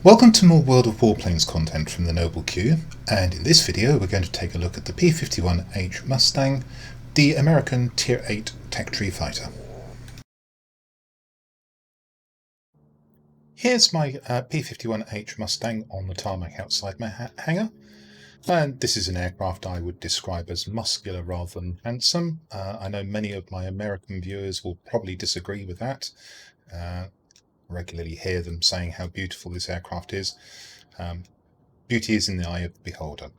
Welcome to more World of Warplanes content from the Noble Queue, and in this video we're going to take a look at the P-51H Mustang, the American Tier 8 tech tree fighter. Here's my P-51H Mustang on the tarmac outside my hangar, and this is an aircraft I would describe as muscular rather than handsome. I know many of my American viewers will probably disagree with that. Regularly hear them saying how beautiful this aircraft is. Beauty is in the eye of the beholder.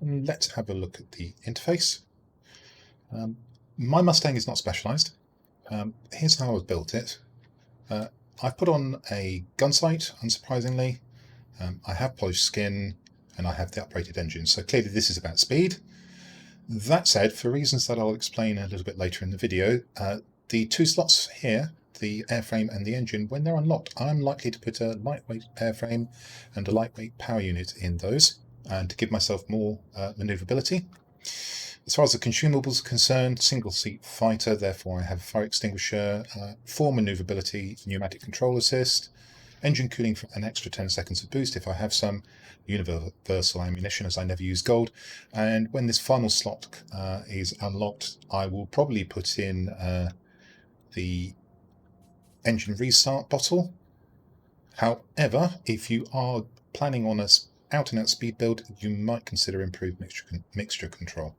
Let's have a look at the interface. My Mustang is not specialised. Here's how I've built it. I've put on a gun sight, unsurprisingly. I have polished skin and I have the uprated engine, so clearly this is about speed. That said, for reasons that I'll explain a little bit later in the video, the two slots here, the airframe and the engine, when they're unlocked, I'm likely to put a lightweight airframe and a lightweight power unit in those, and to give myself more manoeuvrability. As far as the consumables are concerned, single seat fighter, therefore I have a fire extinguisher, for manoeuvrability, pneumatic control assist, engine cooling for an extra 10 seconds of boost if I have some, universal ammunition as I never use gold, and when this final slot is unlocked, I will probably put in the engine restart bottle. However, if you are planning on an out-and-out speed build, you might consider improved mixture control.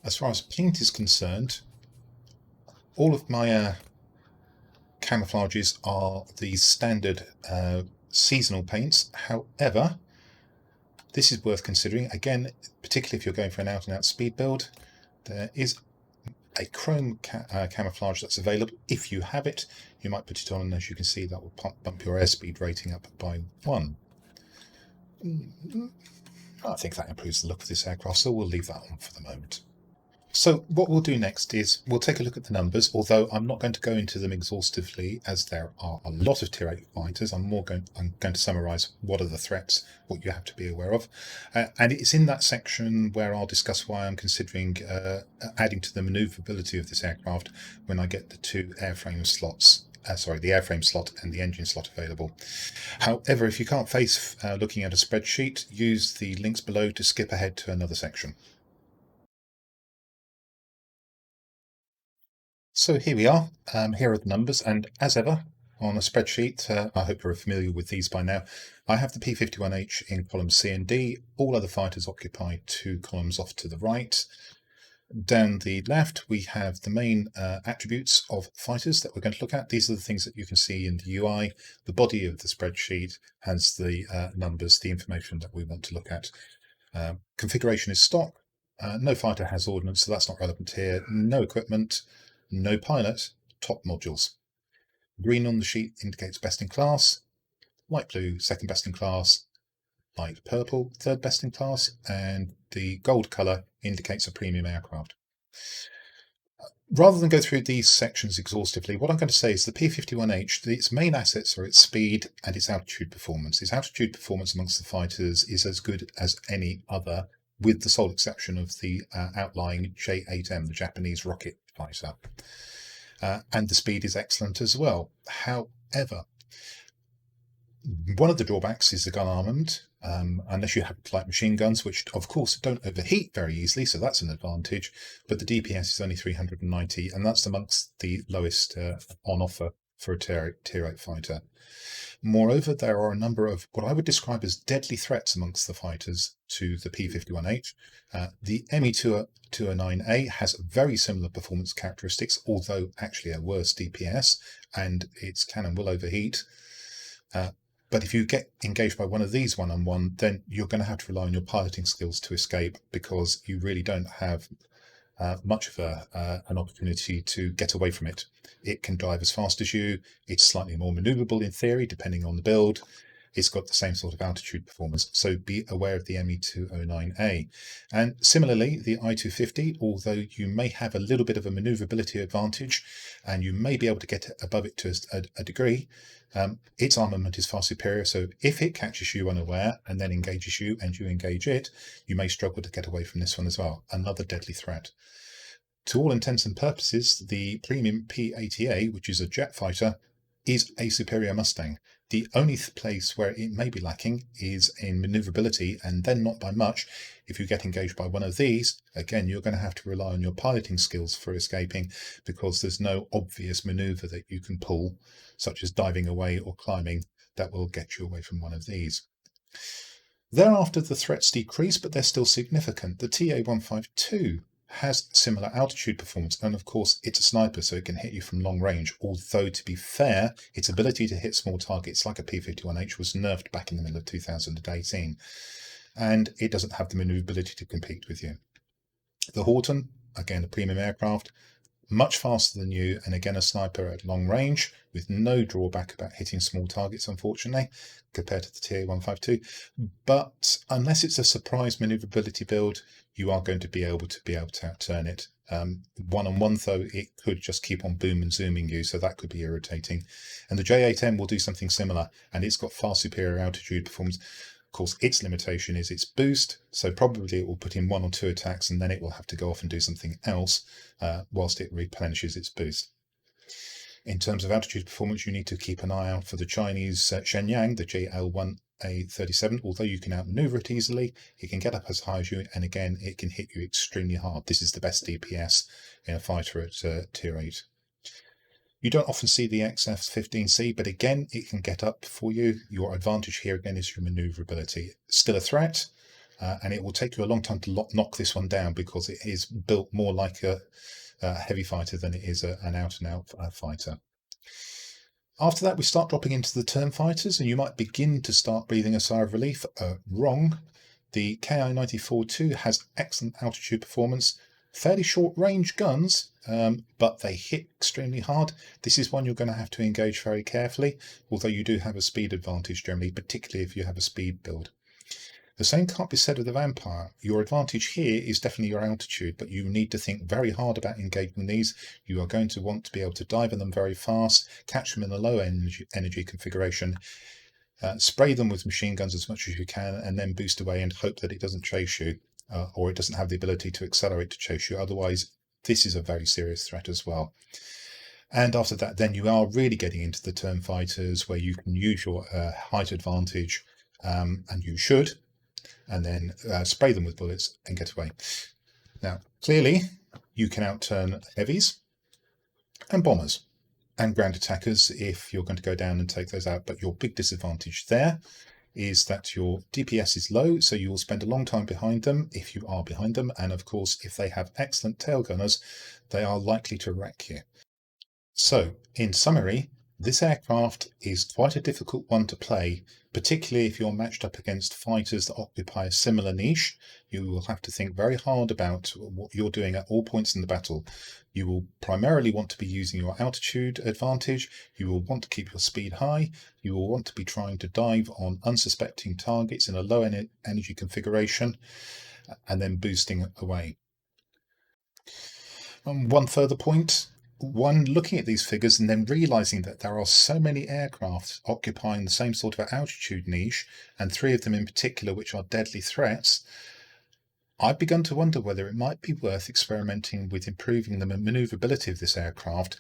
As far as paint is concerned, all of my camouflages are the standard seasonal paints. However, this is worth considering, again, particularly if you're going for an out-and-out speed build. There is a chrome camouflage that's available. If you have it, you might put it on, and as you can see, that will bump your airspeed rating up by 1. I think that improves the look of this aircraft, so we'll leave that on for the moment. So what we'll do next is we'll take a look at the numbers, although I'm not going to go into them exhaustively as there are a lot of Tier 8 fighters. I'm going to summarise what are the threats, what you have to be aware of. And it's in that section where I'll discuss why I'm considering adding to the manoeuvrability of this aircraft when I get the two airframe slots. The airframe slot and the engine slot available. However, if you can't face looking at a spreadsheet, use the links below to skip ahead to another section. So here we are, here are the numbers, and as ever on a spreadsheet, I hope you're familiar with these by now, I have the P-51H in columns C and D, all other fighters occupy 2 columns off to the right. Down the left we have the main attributes of fighters that we're going to look at. These are the things that you can see in the UI. The body of the spreadsheet has the numbers, the information that we want to look at. Configuration is stock, no fighter has ordnance, so that's not relevant here, no equipment, no pilot, top modules. Green on the sheet indicates best in class, light blue second best in class, light purple third best in class, and the gold colour indicates a premium aircraft. Rather than go through these sections exhaustively, what I'm going to say is the P-51H, its main assets are its speed and its altitude performance. Its altitude performance amongst the fighters is as good as any other, with the sole exception of the outlying J-8M, the Japanese rocket fighter. And the speed is excellent as well. However, one of the drawbacks is the gun armament, unless you have light machine guns, which of course don't overheat very easily, so that's an advantage, but the DPS is only 390, and that's amongst the lowest on offer for a Tier 8 fighter. Moreover, there are a number of what I would describe as deadly threats amongst the fighters to the P-51H. The ME-209A has very similar performance characteristics, although actually a worse DPS, and its cannon will overheat. But if you get engaged by one of these one-on-one, then you're going to have to rely on your piloting skills to escape, because you really don't have much of an opportunity to get away from it. It can drive as fast as you, it's slightly more manoeuvrable in theory depending on the build, it's got the same sort of altitude performance, so be aware of the ME-209A. And similarly, the I-250, although you may have a little bit of a manoeuvrability advantage and you may be able to get above it to a degree, its armament is far superior, so if it catches you unaware and then engages you and you engage it, you may struggle to get away from this one as well. Another deadly threat. To all intents and purposes, the premium P-80A, which is a jet fighter, is a superior Mustang. The only place where it may be lacking is in maneuverability, and then not by much. If you get engaged by one of these, again, you're going to have to rely on your piloting skills for escaping, because there's no obvious maneuver that you can pull, such as diving away or climbing, that will get you away from one of these. Thereafter, the threats decrease, but they're still significant. The TA-152 has similar altitude performance, and of course it's a sniper, so it can hit you from long range, although to be fair, its ability to hit small targets like a P-51H was nerfed back in the middle of 2018, and it doesn't have the maneuverability to compete with you. The Horton, again a premium aircraft, much faster than you, and again a sniper at long range, with no drawback about hitting small targets, unfortunately, compared to the TA-152. But unless it's a surprise maneuverability build, you are going to be able to outturn it. One-on-one, though, it could just keep on boom and zooming you, so that could be irritating. And the J8M will do something similar, and it's got far superior altitude performance. Of course, its limitation is its boost, so probably it will put in 1 or 2 attacks, and then it will have to go off and do something else whilst it replenishes its boost. In terms of altitude performance, you need to keep an eye out for the Chinese Shenyang, the JL1A37. Although you can outmaneuver it easily, it can get up as high as you, and again, it can hit you extremely hard. This is the best DPS in a fighter at Tier 8. You don't often see the XF-15C, but again, it can get up for you. Your advantage here again is your maneuverability. It's still a threat, and it will take you a long time to knock this one down, because it is built more like a heavy fighter than it is an out-and-out fighter. After that, we start dropping into the term fighters, and you might begin to start breathing a sigh of relief. Wrong. The KI-94-2 has excellent altitude performance, fairly short range guns, but they hit extremely hard. This is one you're going to have to engage very carefully, although you do have a speed advantage generally, particularly if you have a speed build. The same can't be said of the Vampire. Your advantage here is definitely your altitude, but you need to think very hard about engaging these. You are going to want to be able to dive in them very fast, catch them in a low energy configuration, spray them with machine guns as much as you can, and then boost away and hope that it doesn't chase you, or it doesn't have the ability to accelerate to chase you. Otherwise, this is a very serious threat as well. And after that, then you are really getting into the term fighters, where you can use your height advantage, and you should, and then spray them with bullets and get away. Now, clearly, you can outturn heavies and bombers and ground attackers if you're going to go down and take those out, but your big disadvantage there is that your DPS is low, so you will spend a long time behind them if you are behind them, and of course, if they have excellent tail gunners, they are likely to wreck you. So, in summary, this aircraft is quite a difficult one to play, particularly if you're matched up against fighters that occupy a similar niche. You will have to think very hard about what you're doing at all points in the battle. You will primarily want to be using your altitude advantage. You will want to keep your speed high. You will want to be trying to dive on unsuspecting targets in a low energy configuration, and then boosting away. One further point. One, looking at these figures and then realizing that there are so many aircraft occupying the same sort of altitude niche, and 3 of them in particular which are deadly threats, I've begun to wonder whether it might be worth experimenting with improving the maneuverability of this aircraft,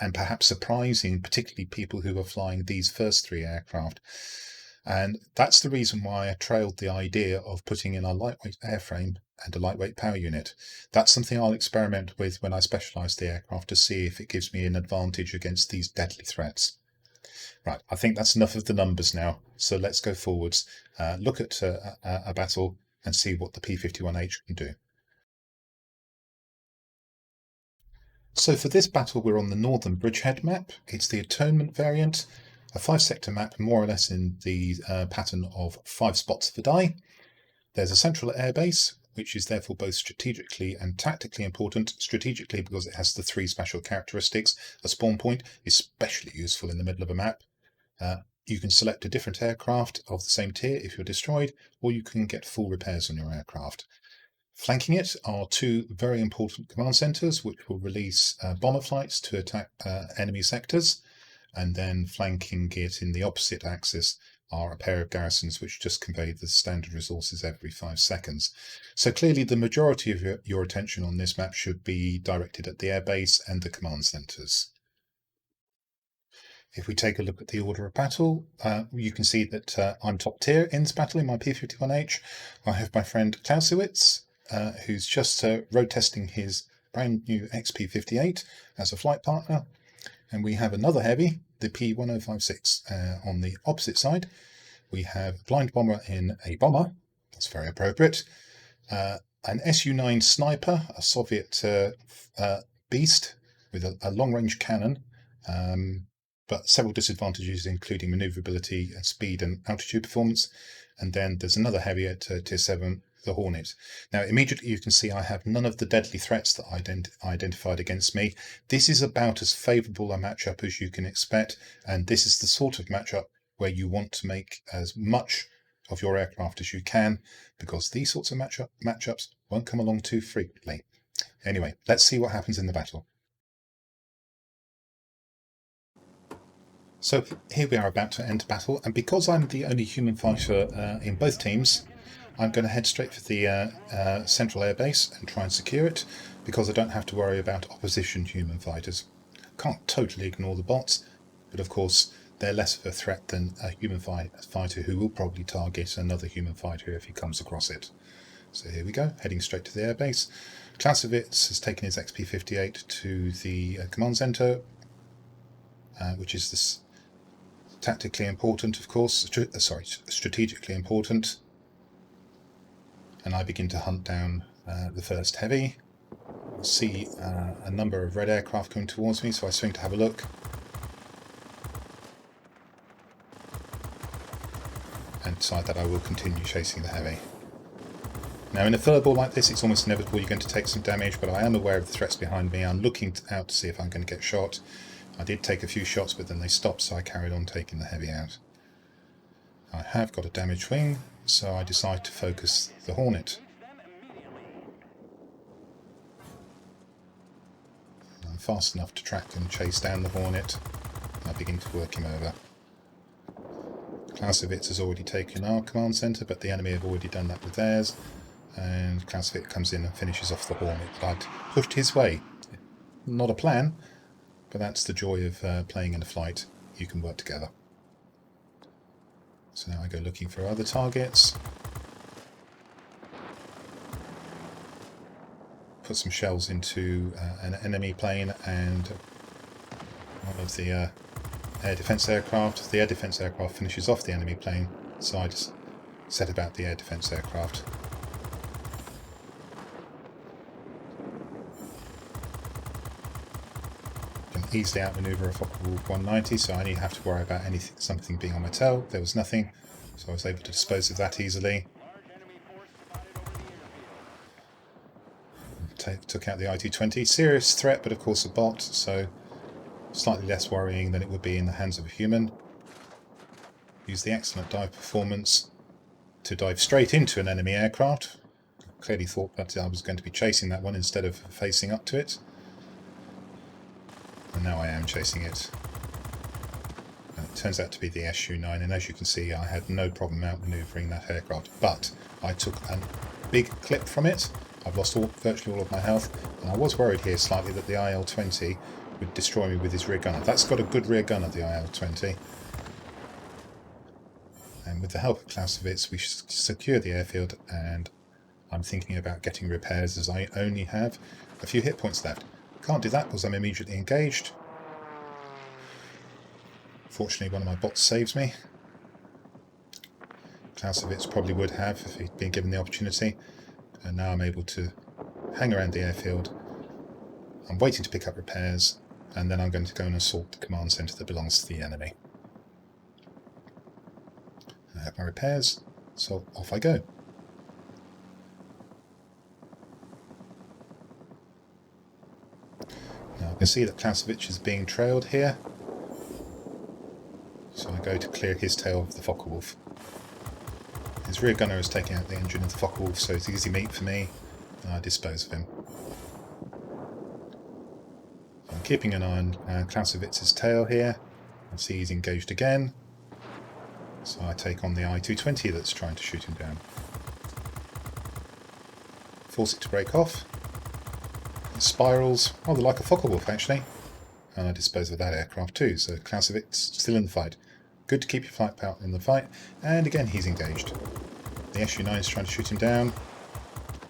and perhaps surprising particularly people who are flying these first 3 aircraft. And that's the reason why I trailed the idea of putting in a lightweight airframe and a lightweight power unit. That's something I'll experiment with when I specialise the aircraft, to see if it gives me an advantage against these deadly threats. Right, I think that's enough of the numbers now, so let's go forwards, look at a battle and see what the P-51H can do. So for this battle, we're on the Northern Bridgehead map. It's the Atonement variant, a 5-sector map, more or less in the pattern of 5 spots of a die. There's a central airbase, which is therefore both strategically and tactically important. Strategically because it has the 3 special characteristics. A spawn point, especially useful in the middle of a map. You can select a different aircraft of the same tier if you're destroyed, or you can get full repairs on your aircraft. Flanking it are 2 very important command centres, which will release bomber flights to attack enemy sectors, and then flanking it in the opposite axis are a pair of garrisons which just convey the standard resources every 5 seconds. So clearly the majority of your attention on this map should be directed at the airbase and the command centres. If we take a look at the order of battle, you can see that I'm top tier in this battle in my P-51H. I have my friend Clausewitz, who's just road testing his brand new XP-58 as a flight partner. And we have another heavy, the P-1056. On the opposite side, we have a blind bomber in a bomber. That's very appropriate. An Su-9 sniper, a Soviet beast with a long-range cannon, but several disadvantages, including maneuverability, speed, and altitude performance. And then there's another heavy at Tier 7, the Hornet. Now, immediately you can see I have none of the deadly threats that I identified against me. This is about as favourable a matchup as you can expect, and this is the sort of matchup where you want to make as much of your aircraft as you can, because these sorts of matchups won't come along too frequently. Anyway, let's see what happens in the battle. So here we are about to enter battle, and because I'm the only human fighter in both teams, I'm going to head straight for the central airbase and try and secure it, because I don't have to worry about opposition human fighters. Can't totally ignore the bots, but of course they're less of a threat than a human fighter who will probably target another human fighter if he comes across it. So here we go, heading straight to the airbase. Clausewitz has taken his XP-58 to the command center, which is this tactically important, of course, strategically important. And I begin to hunt down the first heavy. I see a number of red aircraft coming towards me, so I swing to have a look. And decide that I will continue chasing the heavy. Now, in a furball like this, it's almost inevitable you're going to take some damage, but I am aware of the threats behind me. I'm looking out to see if I'm going to get shot. I did take a few shots, but then they stopped, so I carried on taking the heavy out. I have got a damaged wing, so I decide to focus the Hornet. I'm fast enough to track and chase down the Hornet, and I begin to work him over. Clausewitz has already taken our command centre, but the enemy have already done that with theirs, and Clausewitz comes in and finishes off the Hornet that I'd pushed his way. Not a plan, but that's the joy of playing in a flight. You can work together. So now I go looking for other targets. Put some shells into an enemy plane and one of the air defence aircraft. The air defence aircraft finishes off the enemy plane, so I just set about the air defence aircraft. Easily outmaneuver a Focke-Wulf 190, so I only have to worry about something being on my tail. There was nothing, so I was able to dispose of that easily. Took out the IT-20. Serious threat, but of course a bot, so slightly less worrying than it would be in the hands of a human. Use the excellent dive performance to dive straight into an enemy aircraft. Clearly thought that I was going to be chasing that one instead of facing up to it. And now I am chasing it. And it turns out to be the Su-9, and as you can see I had no problem outmaneuvering that aircraft, but I took a big clip from it. I've lost virtually all of my health, and I was worried here slightly that the IL-20 would destroy me with his rear gunner. That's got a good rear gunner, the IL-20. And with the help of Clausewitz we secure the airfield, and I'm thinking about getting repairs as I only have a few hit points left. Can't do that because I'm immediately engaged. Fortunately, one of my bots saves me. Clausewitz probably would have if he'd been given the opportunity. And now I'm able to hang around the airfield. I'm waiting to pick up repairs, and then I'm going to go and assault the command centre that belongs to the enemy. I have my repairs, so off I go. Now I can see that Clausewitz is being trailed here, so I go to clear his tail of the Focke-Wulf. His rear gunner is taking out the engine of the Focke-Wulf, so it's easy meat for me, and I dispose of him. I'm keeping an eye on Clausewitz's tail here. I see he's engaged again, so I take on the I-220 that's trying to shoot him down. Force it to break off. It spirals, rather like a Focke-Wulf actually, And I dispose of that aircraft too, so Clausewitz still in the fight. Good to keep your flight partner in the fight, and again he's engaged. The Su-9 is trying to shoot him down.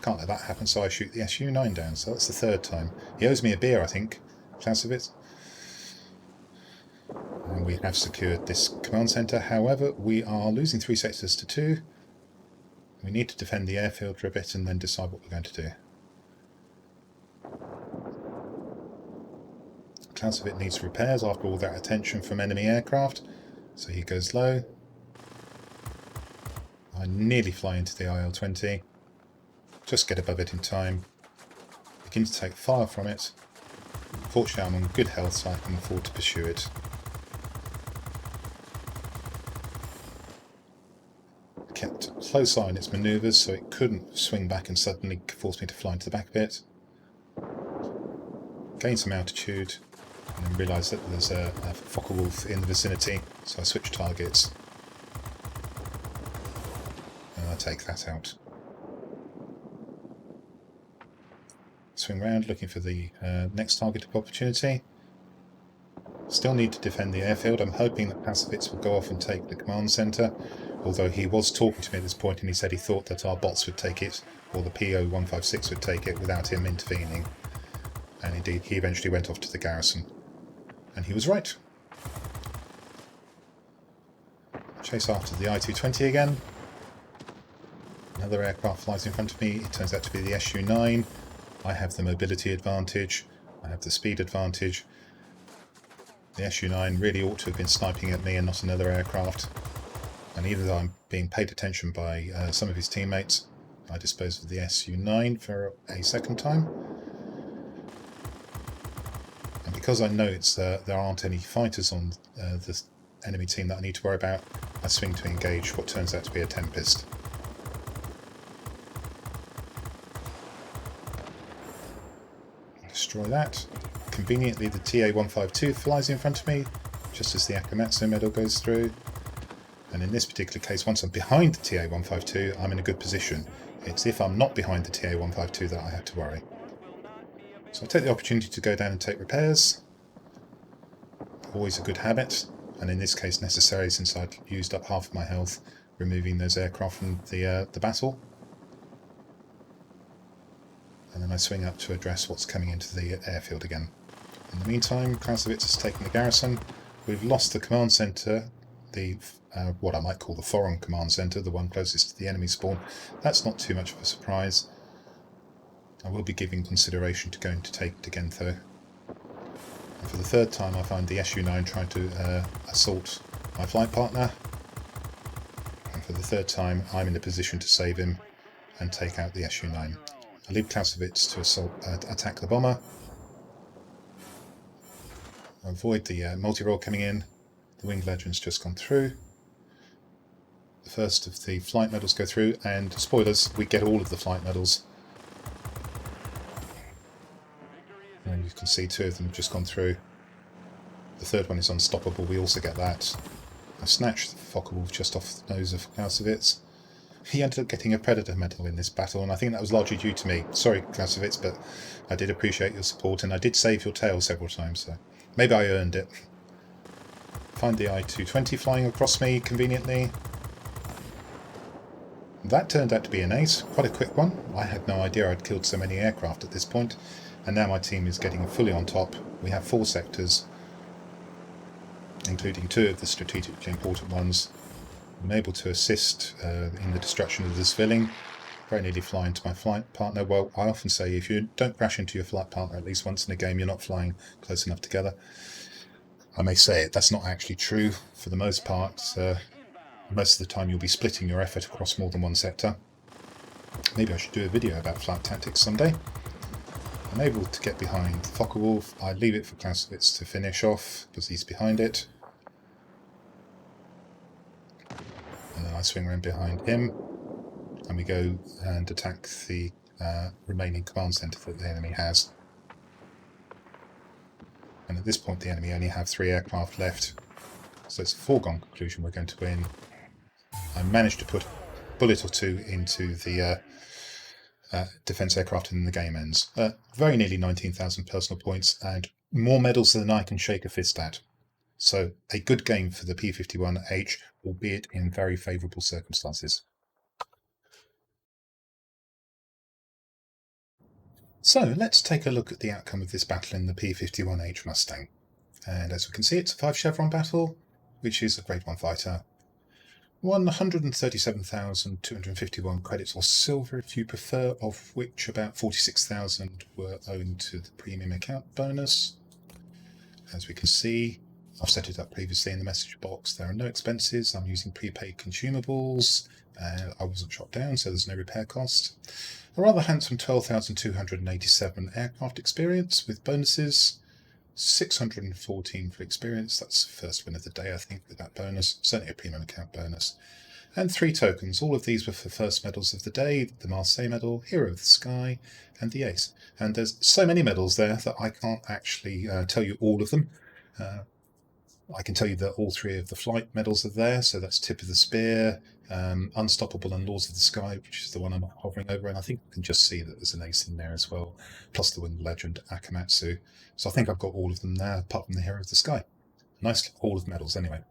Can't let that happen, so I shoot the Su-9 down, so that's the third time. He owes me a beer, I think, Clausewitz. And we have secured this command centre. However, we are losing 3 sectors to 2. We need to defend the airfield for a bit and then decide what we're going to do. Clausewitz needs repairs after all that attention from enemy aircraft, so he goes low. I nearly fly into the IL-20. Just get above it in time. Begin to take fire from it. Fortunately, I'm on good health, so I can afford to pursue it. Kept a close eye on its manoeuvres, so it couldn't swing back and suddenly force me to fly into the back of it. Gain some altitude, and then realise that there's a Focke-Wulf in the vicinity, so I switch targets. And I take that out. Swing round, looking for the next target of opportunity. Still need to defend the airfield. I'm hoping that Clausewitz will go off and take the command centre, although he was talking to me at this point and he said he thought that our bots would take it, or the P-51H would take it without him intervening. And indeed, he eventually went off to the garrison. And he was right. Chase after the I-220 again. Another aircraft flies in front of me. It turns out to be the Su-9. I have the mobility advantage. I have the speed advantage. The Su-9 really ought to have been sniping at me and not another aircraft. And even though I'm being paid attention by some of his teammates, I dispose of the Su-9 for a second time. And because I know there aren't any fighters on the enemy team that I need to worry about, I swing to engage what turns out to be a Tempest. Destroy that. Conveniently, the TA-152 flies in front of me, just as the Akamatsu medal goes through. And in this particular case, once I'm behind the TA-152, I'm in a good position. It's if I'm not behind the TA-152 that I have to worry. So I take the opportunity to go down and take repairs. Always a good habit, and in this case necessary since I'd used up half of my health removing those aircraft from the battle. And then I swing up to address what's coming into the airfield again. In the meantime, Clausewitz has taken the garrison. We've lost the command centre, the what I might call the foreign command centre, the one closest to the enemy spawn. That's not too much of a surprise. I will be giving consideration to going to take it again though. And for the third time I find the Su-9 trying to assault my flight partner. And for the third time I'm in a position to save him and take out the Su-9. I leave Clausewitz to attack the bomber. Avoid the multi-roll coming in. The Winged Legend's just gone through. The first of the flight medals go through, and spoilers, we get all of the flight medals. And you can see 2 of them have just gone through. The third one is unstoppable, we also get that. I snatched the Focke-Wulf just off the nose of Clausewitz. He ended up getting a Predator medal in this battle, and I think that was largely due to me. Sorry, Clausewitz, but I did appreciate your support, and I did save your tail several times, so maybe I earned it. Find the I-220 flying across me conveniently. That turned out to be an ace, quite a quick one. I had no idea I'd killed so many aircraft at this point, and now my team is getting fully on top. We have 4 sectors, including 2 of the strategically important ones. I'm able to assist in the destruction of the civilian. Very nearly fly into my flight partner. Well, I often say if you don't crash into your flight partner at least once in a game, you're not flying close enough together. I may say it, that's not actually true for the most part. Most of the time you'll be splitting your effort across more than one sector. Maybe I should do a video about flight tactics someday. I'm able to get behind the Focke-Wulf. I leave it for Clausewitz to finish off because he's behind it. And then I swing around behind him, and we go and attack the remaining command centre that the enemy has. And at this point the enemy only have 3 aircraft left, so it's a foregone conclusion we're going to win. I managed to put a bullet or 2 into the defence aircraft and then the game ends. Very nearly 19,000 personal points, and more medals than I can shake a fist at. So a good game for the P-51H, albeit in very favourable circumstances. So let's take a look at the outcome of this battle in the P-51H Mustang. And as we can see, it's a 5 chevron battle, which is a grade 1 fighter. 137,251 credits, or silver if you prefer, of which about 46,000 were owing to the premium account bonus. As we can see, I've set it up previously in the message box. There are no expenses. I'm using prepaid consumables. I wasn't shot down, so there's no repair cost. A rather handsome 12,287 aircraft experience with bonuses. 614 for experience. That's the first win of the day, I think, with that bonus. Certainly a premium account bonus. And 3 tokens. All of these were for first medals of the day: the Marseille medal, Hero of the Sky, and the Ace. And there's so many medals there that I can't actually tell you all of them. I can tell you that all 3 of the flight medals are there. So that's Tip of the Spear, Unstoppable, and Laws of the Sky, which is the one I'm hovering over. And I think you can just see that there's an Ace in there as well, plus the Wind Legend, Akamatsu. So I think I've got all of them there, apart from the Hero of the Sky. Nice haul of medals anyway.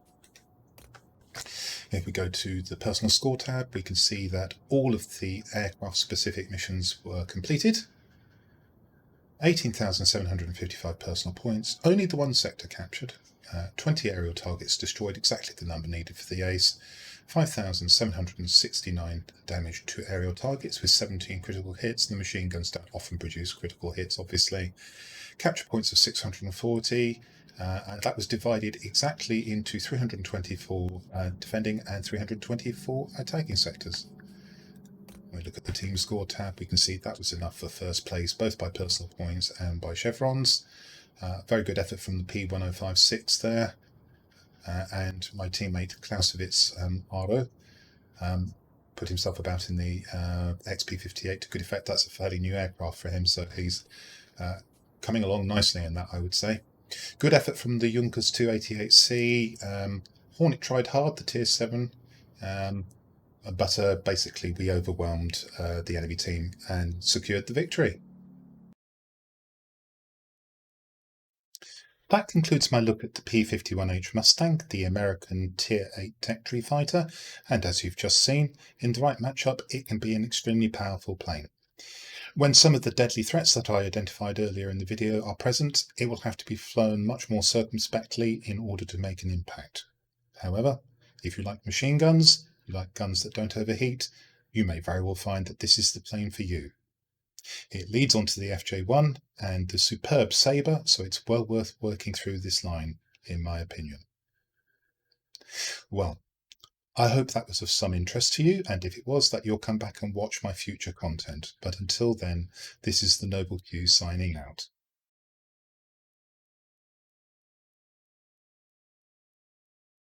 If we go to the personal score tab, we can see that all of the aircraft-specific missions were completed. 18,755 personal points, only the 1 sector captured. 20 aerial targets destroyed, exactly the number needed for the Ace. 5,769 damage to aerial targets with 17 critical hits. The machine guns don't often produce critical hits, obviously. Capture points of 640, and that was divided exactly into 324 defending and 324 attacking sectors. When we look at the team score tab, we can see that was enough for first place, both by personal points and by chevrons. Very good effort from the P-1056 there, and my teammate Clausewitz Aro put himself about in the XP-58 to good effect. That's a fairly new aircraft for him, so he's coming along nicely in that, I would say. Good effort from the Junkers 288C. Hornet tried hard, the Tier 7, but basically we overwhelmed the enemy team and secured the victory. That concludes my look at the P-51H Mustang, the American Tier 8 tech tree fighter, and as you've just seen, in the right matchup it can be an extremely powerful plane. When some of the deadly threats that I identified earlier in the video are present, it will have to be flown much more circumspectly in order to make an impact. However, if you like machine guns, you like guns that don't overheat, you may very well find that this is the plane for you. It leads onto the FJ1 and the superb Sabre, so it's well worth working through this line, in my opinion. Well, I hope that was of some interest to you, and if it was, that you'll come back and watch my future content. But until then, this is the Noble Q signing out.